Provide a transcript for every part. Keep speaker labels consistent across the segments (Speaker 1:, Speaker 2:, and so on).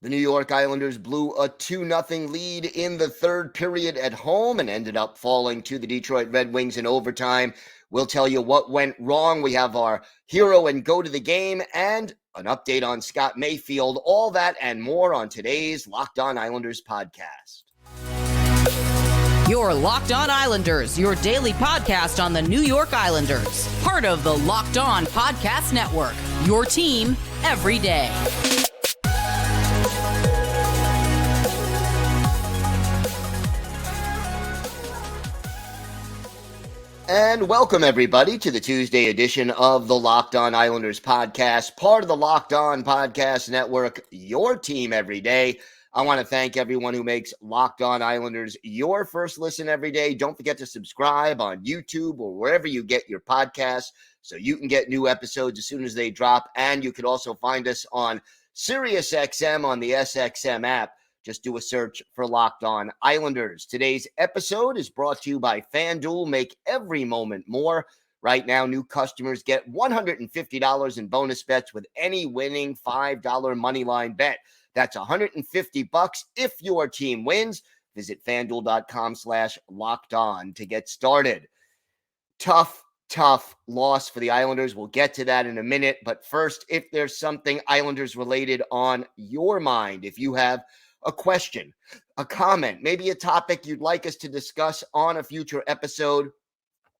Speaker 1: The New York Islanders blew a 2-0 lead in the third period at home and ended up falling to the Detroit Red Wings in overtime. We'll tell you what went wrong. We have our hero and go to the game and an update on Scott Mayfield. All that and more on today's Locked On Islanders podcast.
Speaker 2: Your Locked On Islanders, your daily podcast on the New York Islanders. Part of the Locked On Podcast Network, your team every day.
Speaker 1: And welcome, everybody, to the Tuesday edition of the Locked On Islanders podcast, part of the Locked On Podcast Network, your team every day. I want to thank everyone who makes Locked On Islanders your first listen every day. Don't forget to subscribe on YouTube or wherever you get your podcasts so you can get new episodes as soon as they drop. And you can also find us on SiriusXM on the SXM app. Just do a search for Locked On Islanders. Today's episode is brought to you by FanDuel. Make every moment more. Right now, new customers get $150 in bonus bets with any winning $5 moneyline bet. That's $150 if your team wins. Visit FanDuel.com/LockedOn to get started. Tough loss for the Islanders. We'll get to that in a minute. But first, if there's something Islanders related on your mind, if you have a question, a comment, maybe a topic you'd like us to discuss on a future episode,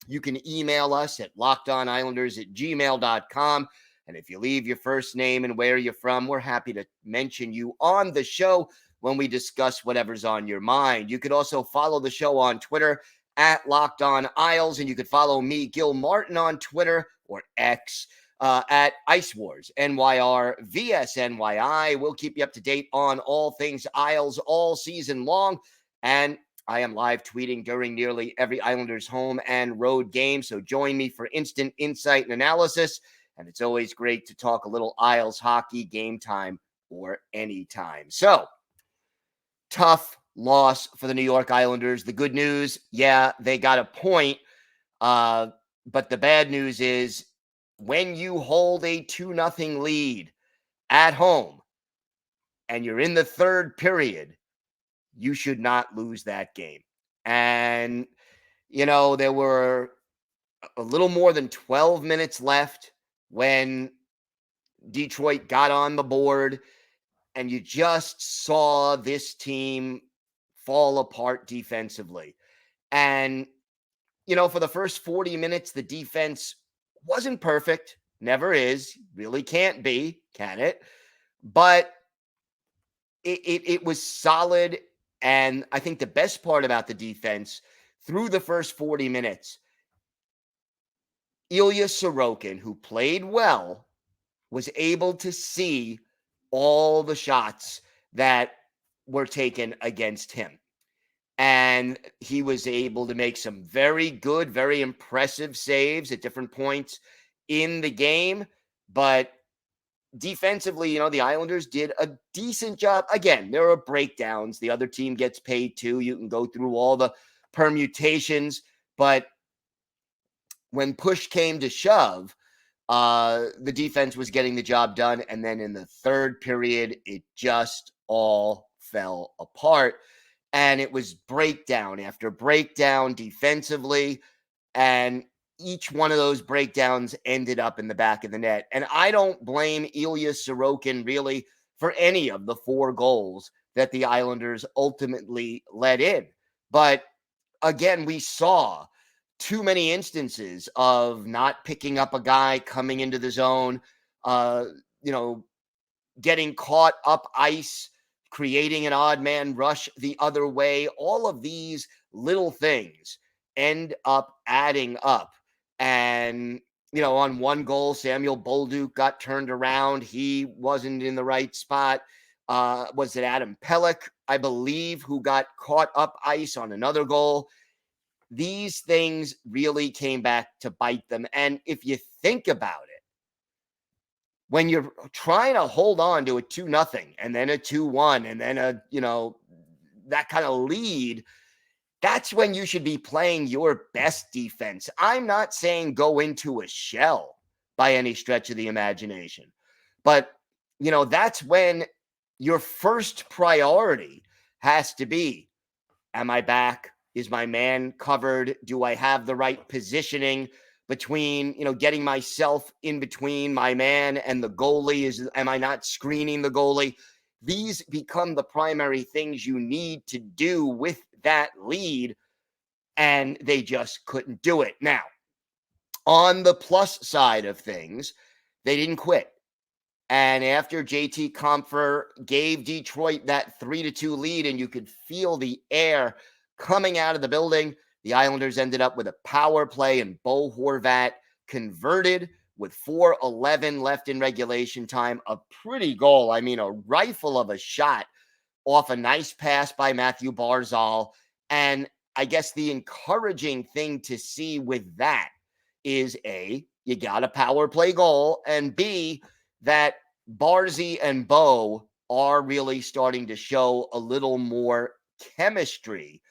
Speaker 1: you can email us at lockedonislanders@gmail.com. And if you leave your first name and where you're from, we're happy to mention you on the show when we discuss whatever's on your mind. You could also follow the show on Twitter at Locked On Isles, and you could follow me, Gil Martin, on Twitter or X at Ice Wars NYR VSNYI. We'll keep you up to date on all things Isles all season long, and I am live tweeting during nearly every Islanders home and road game, so join me for instant insight and analysis. And it's always great to talk a little Isles hockey, game time, or anytime. So, tough loss for the New York Islanders. The good news, yeah, they got a point. But the bad news is when you hold a 2-0 lead at home and you're in the third period, you should not lose that game. And, there were a little more than 12 minutes left when Detroit got on the board, and you just saw this team fall apart defensively. And, for the first 40 minutes, the defense wasn't perfect, never is, really can't be, can it? But it was solid, and I think the best part about the defense through the first 40 minutes, Ilya Sorokin, who played well, was able to see all the shots that were taken against him. And he was able to make some very good, very impressive saves at different points in the game. But defensively, the Islanders did a decent job. Again, there are breakdowns. The other team gets paid too. You can go through all the permutations. But when push came to shove, the defense was getting the job done. And then in the third period, it just all fell apart. And it was breakdown after breakdown defensively. And each one of those breakdowns ended up in the back of the net. And I don't blame Ilya Sorokin really for any of the 4 goals that the Islanders ultimately let in. But again, we saw too many instances of not picking up a guy coming into the zone, getting caught up ice, creating an odd man rush the other way. All of these little things end up adding up. And, on one goal, Samuel Bolduc got turned around. He wasn't in the right spot. Was it Adam Pelech, I believe, who got caught up ice on another goal? These things really came back to bite them. And if you think about it, when you're trying to hold on to a 2-0 and then a 2-1 and then that kind of lead, that's when you should be playing your best defense. I'm not saying go into a shell by any stretch of the imagination, but that's when your first priority has to be, am I back? Is my man covered? Do I have the right positioning between, getting myself in between my man and the goalie? Am I not screening the goalie? These become the primary things you need to do with that lead, and they just couldn't do it. Now, on the plus side of things, they didn't quit. And after JT Compher gave Detroit that 3-2 lead, and you could feel the air coming out of the building, the Islanders ended up with a power play, and Bo Horvat converted with 4:11 left in regulation time. A pretty goal. I mean, a rifle of a shot off a nice pass by Matthew Barzal. And I guess the encouraging thing to see with that is A, you got a power play goal, and B, that Barzy and Bo are really starting to show a little more chemistry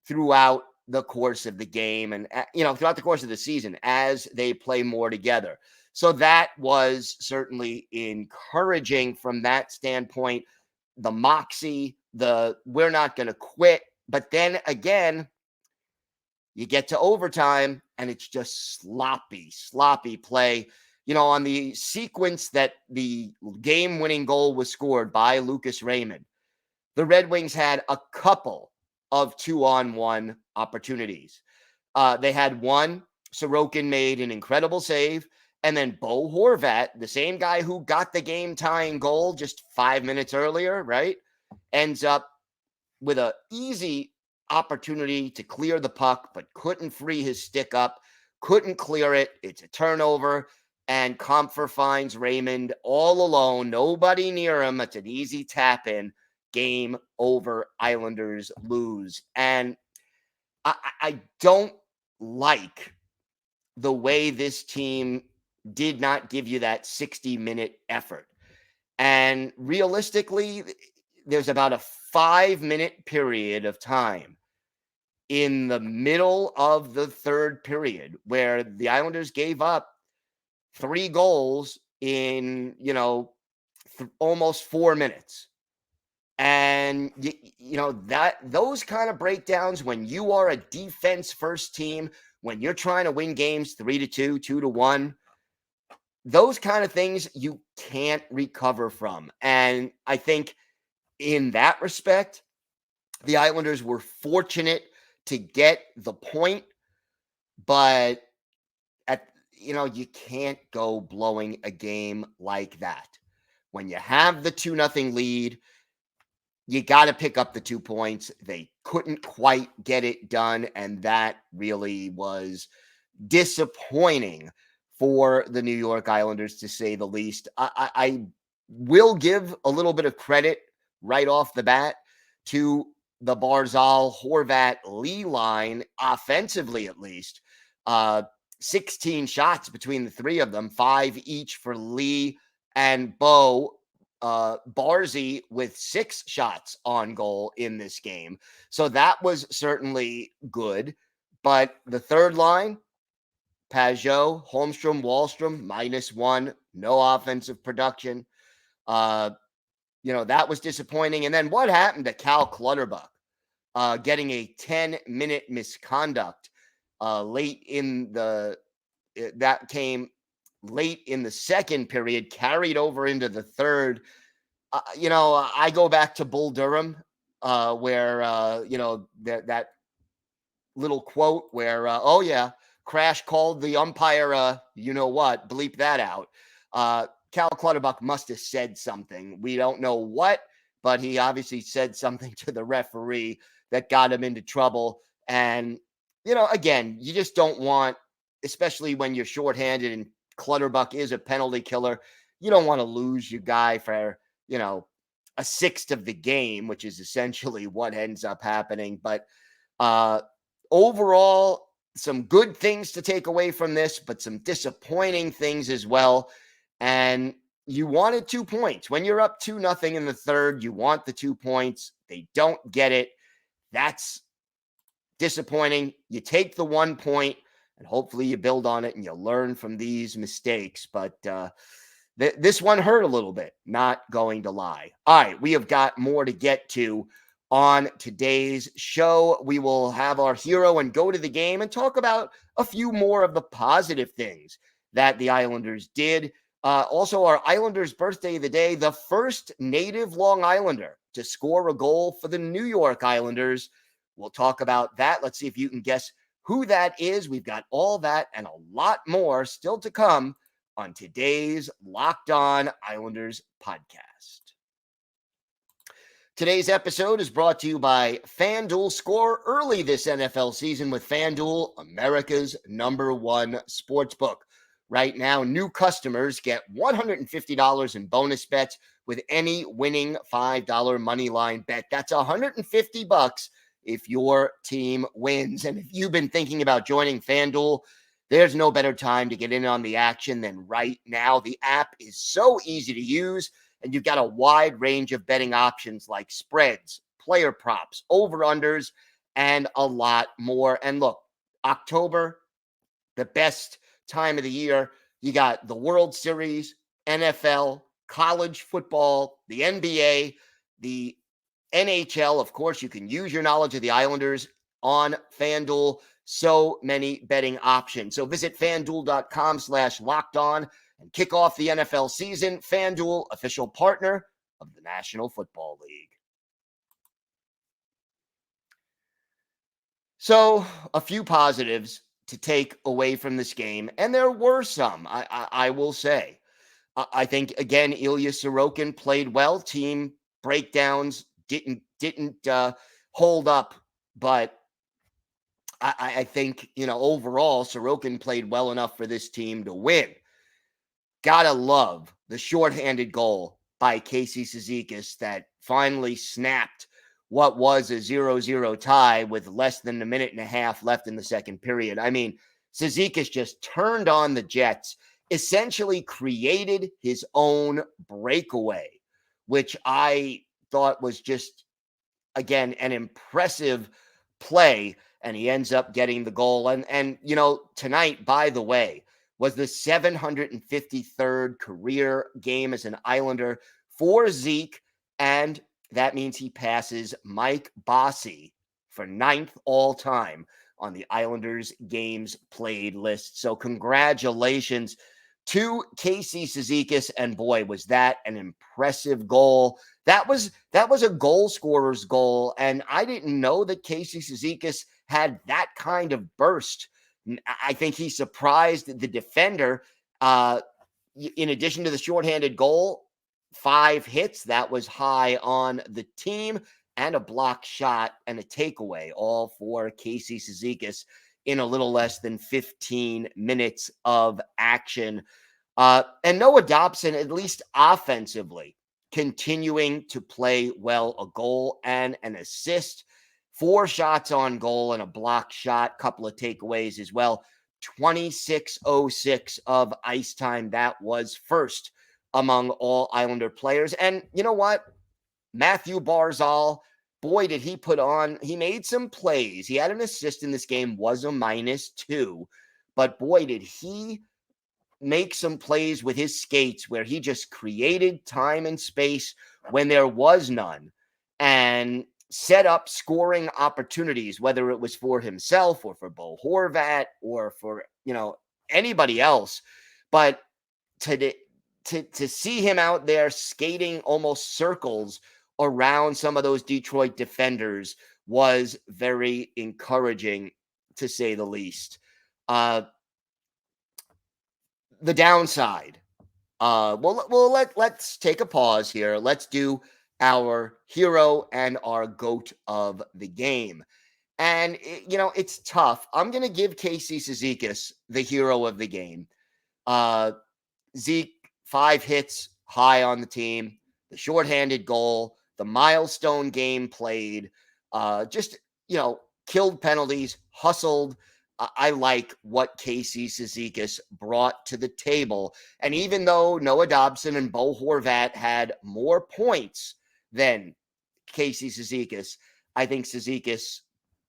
Speaker 1: throughout the course of the game and, throughout the course of the season as they play more together. So that was certainly encouraging from that standpoint. The moxie, we're not going to quit. But then again, you get to overtime and it's just sloppy play. On the sequence that the game-winning goal was scored by Lucas Raymond, the Red Wings had a couple of 2-on-1 opportunities. They had one, Sorokin made an incredible save, and then Bo Horvat, the same guy who got the game-tying goal just 5 minutes earlier, right, ends up with an easy opportunity to clear the puck, but couldn't free his stick up, couldn't clear it. It's a turnover, and Compher finds Raymond all alone, nobody near him. It's an easy tap in. Game over. Islanders lose. And I don't like the way this team did not give you that 60-minute effort. And realistically, there's about a 5-minute period of time in the middle of the third period where the Islanders gave up 3 goals in, almost 4 minutes. And that those kind of breakdowns, when you are a defense first team, when you're trying to win games 3-2, 2-1, those kind of things you can't recover from. And I think in that respect, the Islanders were fortunate to get the point, but you can't go blowing a game like that. When you have the 2-0 lead, you got to pick up the 2 points. They couldn't quite get it done, and that really was disappointing for the New York Islanders, to say the least. I will give a little bit of credit right off the bat to the Barzal, Horvat, Lee line, offensively at least. 16 shots between the three of them, 5 each for Lee and Bo. Barzy with 6 shots on goal in this game. So that was certainly good. But the third line, Pajot, Holmstrom, Wahlstrom, -1, no offensive production. That was disappointing. And then what happened to Cal Clutterbuck? Getting a 10-minute misconduct late in that came late in the second period, carried over into the third. I go back to Bull Durham, where, that little quote where, oh yeah, Crash called the umpire, bleep that out. Cal Clutterbuck must have said something. We don't know what, but he obviously said something to the referee that got him into trouble. And, again, you just don't want, especially when you're shorthanded and Clutterbuck is a penalty killer, you don't want to lose your guy for, a sixth of the game, which is essentially what ends up happening. But overall, some good things to take away from this, but some disappointing things as well. And you wanted 2 points. When you're up 2-0 in the third, you want the 2 points. They don't get it. That's disappointing. You take the 1 point, and hopefully you build on it and you learn from these mistakes. But This one hurt a little bit, not going to lie. All right, we have got more to get to on today's show. We will have our hero and go to the game and talk about a few more of the positive things that the Islanders did. Also, our Islanders' birthday of the day, the first native Long Islander to score a goal for the New York Islanders. We'll talk about that. Let's see if you can guess who that is. We've got all that and a lot more still to come on today's Locked On Islanders podcast. Today's episode is brought to you by FanDuel. Score early this NFL season with FanDuel, America's #1 sportsbook. Right now, new customers get $150 in bonus bets with any winning $5 money line bet. That's $150 if your team wins. And if you've been thinking about joining FanDuel, there's no better time to get in on the action than right now. The app is so easy to use, and you've got a wide range of betting options like spreads, player props, over-unders, and a lot more. And look, October, the best time of the year. You got the World Series, NFL, college football, the NBA, the NHL. Of course, you can use your knowledge of the Islanders on FanDuel. So many betting options. So visit FanDuel.com/lockedon and kick off the NFL season. FanDuel, official partner of the National Football League. So a few positives to take away from this game, and there were some, I will say. I think, again, Ilya Sorokin played well. Team breakdowns didn't hold up, but I think, overall, Sorokin played well enough for this team to win. Gotta love the shorthanded goal by Casey Cizikas that finally snapped what was a 0-0 tie with less than a minute and a half left in the second period. I mean, Cizikas just turned on the Jets, essentially created his own breakaway, which I thought was just, again, an impressive play. And he ends up getting the goal. And tonight, by the way, was the 753rd career game as an Islander for Zeke. And that means he passes Mike Bossy for 9th all-time on the Islanders games played list. So congratulations to Casey Cizikas. And boy, was that an impressive goal. That was a goal scorer's goal. And I didn't know that Casey Cizikas had that kind of burst. I think he surprised the defender. In addition to the shorthanded goal, 5 hits, that was high on the team, and a block shot and a takeaway, all for Casey Cizikas in a little less than 15 minutes of action. And Noah Dobson, at least offensively, continuing to play well, a goal and an assist, 4 shots on goal and a block shot, couple of takeaways as well. 26:06 of ice time. That was first among all Islander players. And you know what? Matthew Barzal, boy, did he he made some plays. He had an assist in this game, was a -2. But boy, did he make some plays with his skates where he just created time and space when there was none and set up scoring opportunities, whether it was for himself or for Bo Horvat or for, anybody else. But to see him out there skating almost circles around some of those Detroit defenders was very encouraging, to say the least. The downside. Let's take a pause here. Let's do our hero and our GOAT of the game. And, it's tough. I'm going to give Casey Cizikas the hero of the game. Zeke, 5 hits, high on the team, the shorthanded goal, the milestone game played, killed penalties, hustled. I like what Casey Cizikas brought to the table. And even though Noah Dobson and Bo Horvat had more points than Casey Cizikas, I think Cizikas,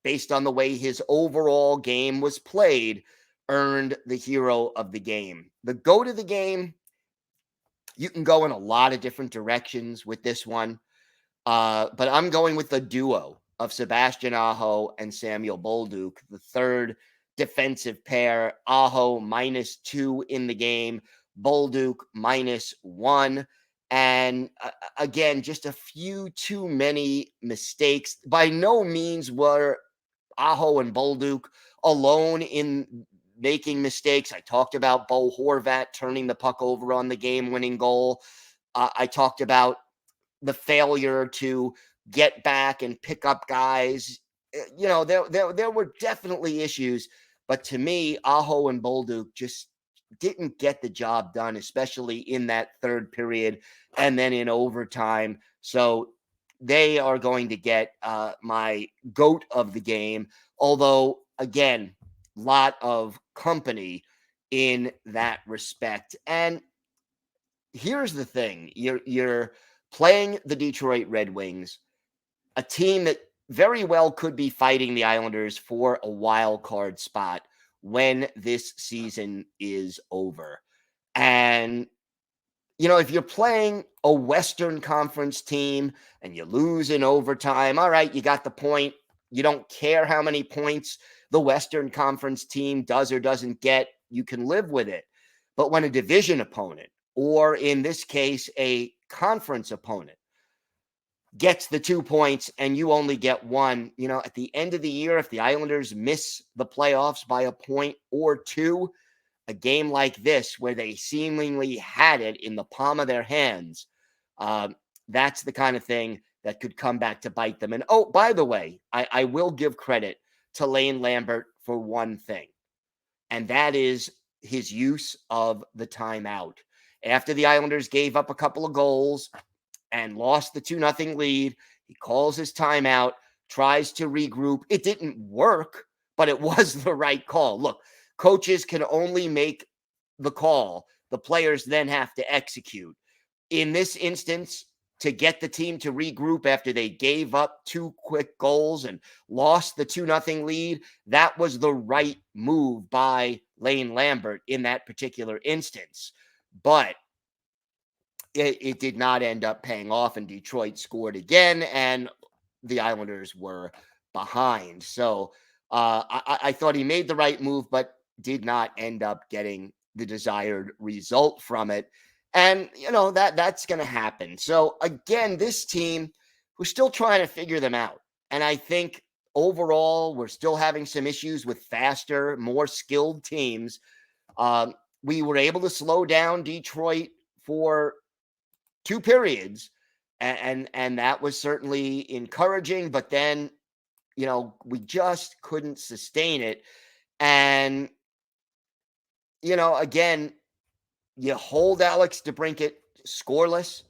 Speaker 1: based on the way his overall game was played, earned the hero of the game. The GOAT of the game, You can go in a lot of different directions with this one, but I'm going with the duo of Sebastian Aho and Samuel Bolduc, the third defensive pair. Aho -2 in the game, Bolduc -1. And again, just a few too many mistakes. By no means were Aho and Bolduc alone in making mistakes. I talked about Bo Horvat turning the puck over on the game-winning goal. I talked about the failure to get back and pick up guys. There were definitely issues, but to me, Aho and Bolduc just didn't get the job done, especially in that third period and then in overtime. So they are going to get my GOAT of the game. Although, again, lot of company in that respect. And here's the thing: you're playing the Detroit Red Wings, a team that very well could be fighting the Islanders for a wild card spot when this season is over. And if you're playing a Western Conference team and you lose in overtime, all right, you got the point. You don't care how many points the Western Conference team does or doesn't get. You can live with it. But when a division opponent, or in this case, a conference opponent, gets the 2 points and you only get one, at the end of the year, if the Islanders miss the playoffs by a point or two, a game like this where they seemingly had it in the palm of their hands, that's the kind of thing that could come back to bite them. And oh, by the way, I will give credit to Lane Lambert for one thing, and that is his use of the timeout. After the Islanders gave up a couple of goals and lost the 2-0 lead, he calls his timeout, tries to regroup. It didn't work, but it was the right call. Look, coaches can only make the call. The players then have to execute. In this instance, to get the team to regroup after they gave up 2 quick goals and lost the 2-0 lead, that was the right move by Lane Lambert in that particular instance. But it did not end up paying off, and Detroit scored again, and the Islanders were behind. So I thought he made the right move, but did not end up getting the desired result from it. And, that's going to happen. So, again, this team, we're still trying to figure them out. And I think overall, we're still having some issues with faster, more skilled teams. We were able to slow down Detroit for 2 periods, and that was certainly encouraging. But then, we just couldn't sustain it. And, again, you hold Alex DeBrincat scoreless,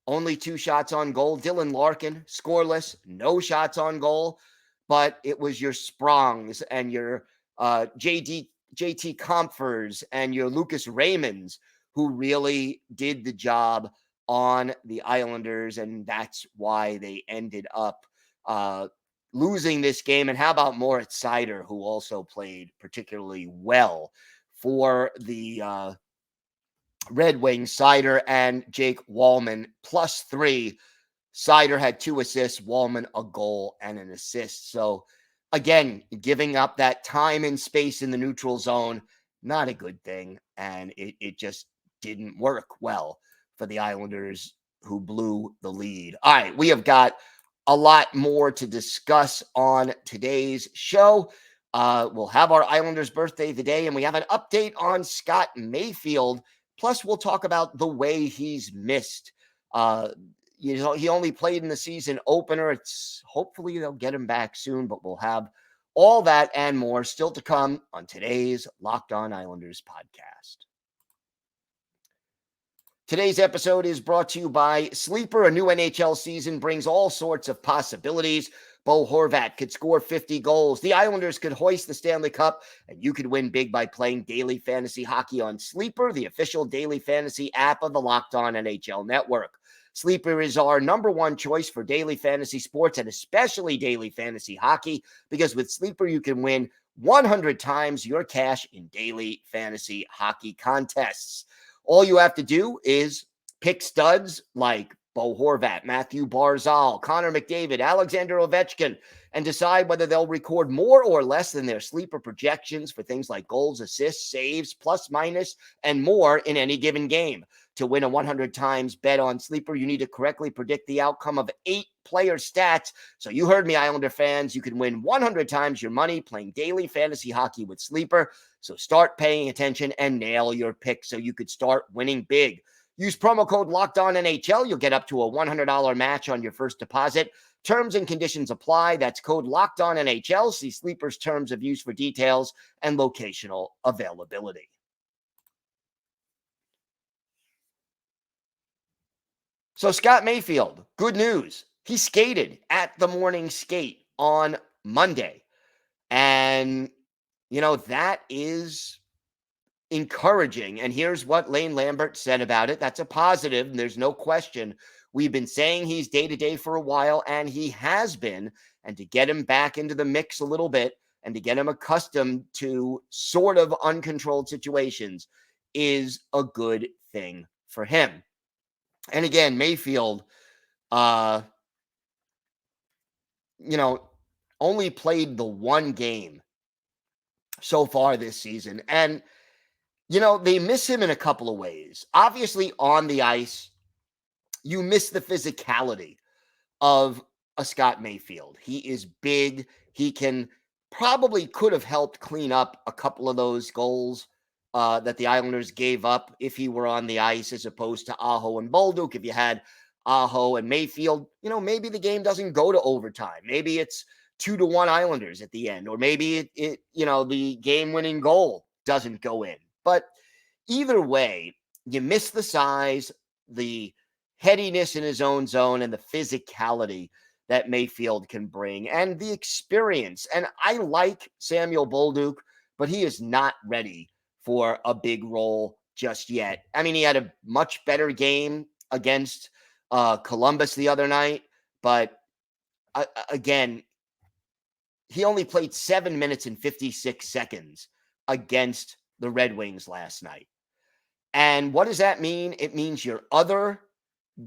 Speaker 1: only 2 shots on goal. Dylan Larkin scoreless, no shots on goal. But it was your Sprongs and your JT Compfers and your Lucas Raymonds who really did the job on the Islanders, and that's why they ended up losing this game. And how about Moritz Seider, who also played particularly well for the Red Wings? Seider and Jake Wallman +3. Seider had 2 assists, Wallman a goal and an assist. So again, giving up that time and space in the neutral zone, not a good thing. And it just didn't work well for the Islanders, who blew the lead. All right, we have got a lot more to discuss on today's show. We'll have our Islanders birthday of the day, and we have an update on Scott Mayfield. Plus, we'll talk about the way he's missed. He only played in the season opener. Hopefully they'll get him back soon, but we'll have all that and more still to come on today's Locked On Islanders podcast. Today's episode is brought to you by Sleeper. A new NHL season brings all sorts of possibilities. Bo Horvat could score 50 goals. The Islanders could hoist the Stanley Cup, and you could win big by playing daily fantasy hockey on Sleeper, the official daily fantasy app of the Locked On NHL network. Sleeper is our #1 choice for daily fantasy sports, and especially daily fantasy hockey, because with Sleeper, you can win 100 times your cash in daily fantasy hockey contests. All you have to do is pick studs like Bo Horvat, Matthew Barzal, Connor McDavid, Alexander Ovechkin, and decide whether they'll record more or less than their sleeper projections for things like goals, assists, saves, plus, minus, and more in any given game. To win a 100 times bet on Sleeper, you need to correctly predict the outcome of 8 player stats. So you heard me, Islander fans. You can win 100 times your money playing daily fantasy hockey with Sleeper. So start paying attention and nail your pick so you could start winning big. Use promo code LOCKEDONNHL. You'll get up to a $100 match on your first deposit. Terms and conditions apply. That's code LOCKEDONNHL. See Sleeper's terms of use for details and locational availability. So Scott Mayfield, good news. He skated at the morning skate on Monday. And, that is encouraging. And here's what Lane Lambert said about it. That's a positive, and there's no question. We've been saying he's day-to-day for a while, and he has been. And to get him back into the mix a little bit and to get him accustomed to sort of uncontrolled situations is a good thing for him. And again, Mayfield, only played the one game so far this season. And, they miss him in a couple of ways. Obviously, on the ice, you miss the physicality of a Scott Mayfield. He is big. He could have helped clean up a couple of those goals that the Islanders gave up if he were on the ice, as opposed to Aho and Bolduc. If you had Aho and Mayfield, maybe the game doesn't go to overtime. Maybe it's 2-1 Islanders at the end, or maybe the game-winning goal doesn't go in. But either way, you miss the size, the headiness in his own zone, and the physicality that Mayfield can bring, and the experience. And I like Samuel Bolduc, but he is not ready for a big role just yet. I mean, he had a much better game against Columbus the other night, but again, he only played 7 minutes and 56 seconds against the Red Wings last night. And what does that mean? It means your other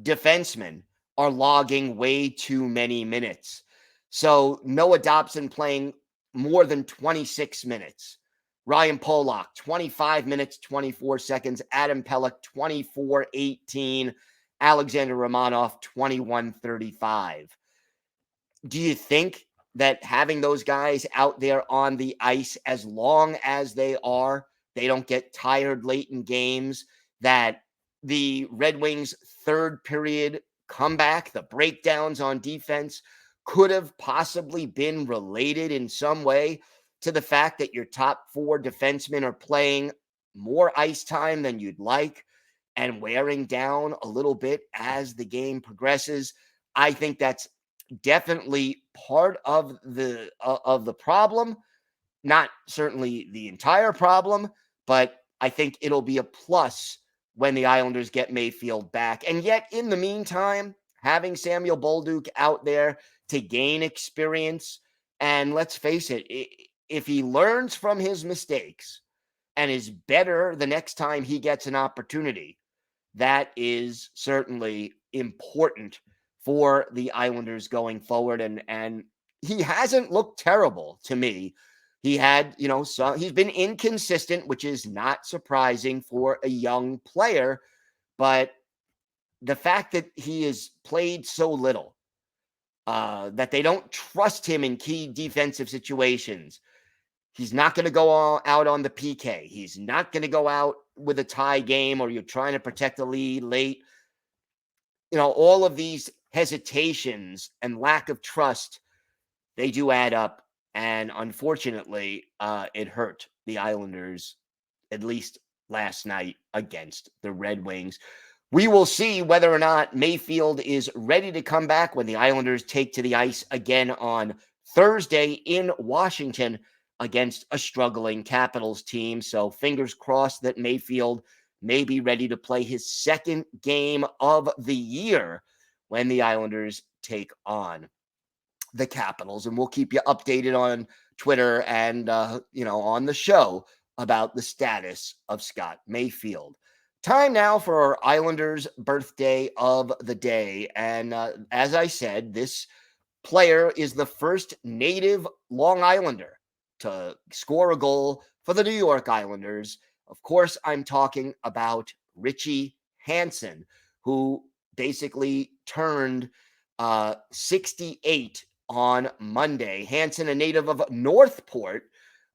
Speaker 1: defensemen are logging way too many minutes. So Noah Dobson playing more than 26 minutes. Ryan Pollock, 25 minutes, 24 seconds. Adam Pelech, 24:18. Alexander Romanov, 21:35. Do you think that having those guys out there on the ice, as long as they don't get tired late in games, that the Red Wings' third period comeback, the breakdowns on defense, could have possibly been related in some way to the fact that your top 4 defensemen are playing more ice time than you'd like and wearing down a little bit as the game progresses? I think that's definitely part of the problem. Not certainly the entire problem, but I think it'll be a plus when the Islanders get Mayfield back. And yet, in the meantime, having Samuel Bolduc out there to gain experience, and let's face it, if he learns from his mistakes and is better the next time he gets an opportunity, that is certainly important for the Islanders going forward. And he hasn't looked terrible to me. He had, he's been inconsistent, which is not surprising for a young player. But the fact that he has played so little, that they don't trust him in key defensive situations. He's not going to go out on the PK. He's not going to go out with a tie game, or you're trying to protect the lead late. All of these hesitations and lack of trust, they do add up. And unfortunately, it hurt the Islanders, at least last night, against the Red Wings. We will see whether or not Mayfield is ready to come back when the Islanders take to the ice again on Thursday in Washington against a struggling Capitals team. So fingers crossed that Mayfield may be ready to play his second game of the year when the Islanders take on the Capitals. And we'll keep you updated on Twitter and, on the show about the status of Scott Mayfield. Time now for our Islanders birthday of the day. And as I said, this player is the first native Long Islander to score a goal for the New York Islanders. Of course, I'm talking about Richie Hansen, who basically turned 68 on Monday. Hansen, a native of Northport,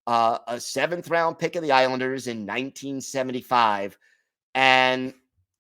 Speaker 1: a seventh-round pick of the Islanders in 1975. And,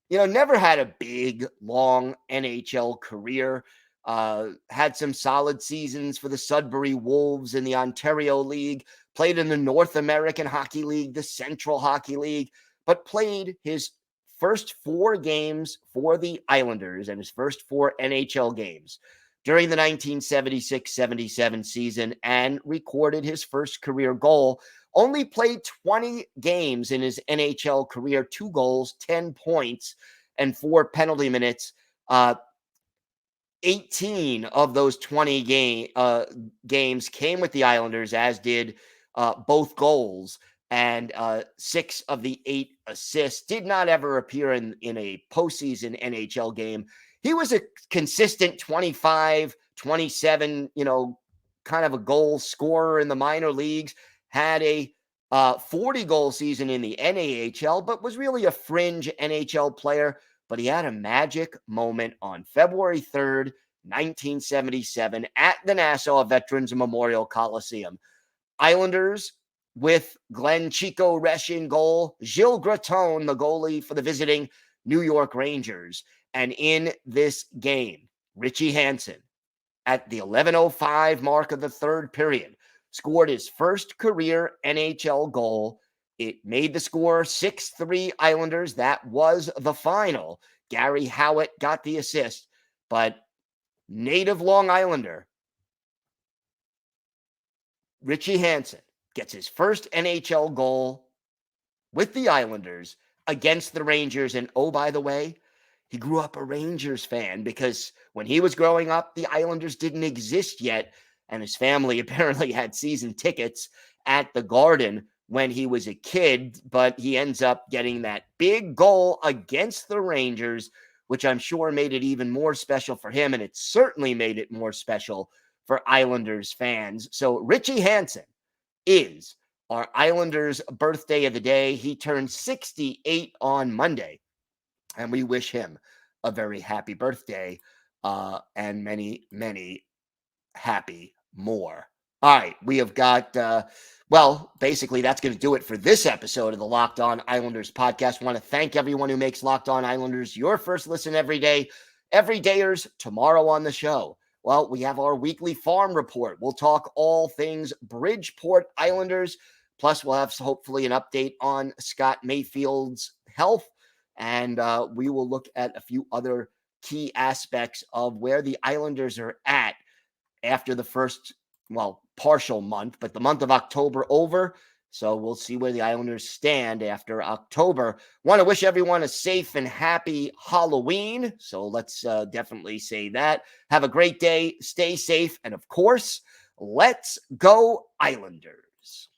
Speaker 1: never had a big, long NHL career. Had some solid seasons for the Sudbury Wolves in the Ontario League, played in the North American Hockey League, the Central Hockey League, but played his first 4 games for the Islanders and his first 4 NHL games during the 1976-77 season and recorded his first career goal. Only played 20 games in his NHL career, 2 goals, 10 points, and 4 penalty minutes. 18 of those 20 games came with the Islanders, as did both goals, and 6 of the 8 assists. Did not ever appear in a postseason NHL game. He was a consistent 25, 27, kind of a goal scorer in the minor leagues. Had a 40-goal season in the NAHL, but was really a fringe NHL player. But he had a magic moment on February 3rd, 1977 at the Nassau Veterans Memorial Coliseum. Islanders with Glenn Chico Resch in goal, Gilles Gratton, the goalie for the visiting New York Rangers. And in this game, Richie Hansen, at the 11:05 mark of the third period, scored his first career NHL goal. It made the score 6-3 Islanders. That was the final. Gary Howitt got the assist, but native Long Islander Richie Hansen gets his first NHL goal with the Islanders against the Rangers. And oh, by the way, he grew up a Rangers fan because when he was growing up, the Islanders didn't exist yet. And his family apparently had season tickets at the Garden when he was a kid, but he ends up getting that big goal against the Rangers, which I'm sure made it even more special for him. And it certainly made it more special for Islanders fans. So Richie Hansen is our Islanders birthday of the day. He turned 68 on Monday, and we wish him a very happy birthday and many, many happy more. All right, we have got, basically that's going to do it for this episode of the Locked On Islanders podcast. I want to thank everyone who makes Locked On Islanders your first listen every day. Everydayers, tomorrow on the show, well, we have our weekly farm report. We'll talk all things Bridgeport Islanders, plus we'll have hopefully an update on Scott Mayfield's health, and we will look at a few other key aspects of where the Islanders are at after the first, partial month, but the month of October over. So we'll see where the Islanders stand after October. Want to wish everyone a safe and happy Halloween. So let's definitely say that. Have a great day. Stay safe. And of course, let's go Islanders.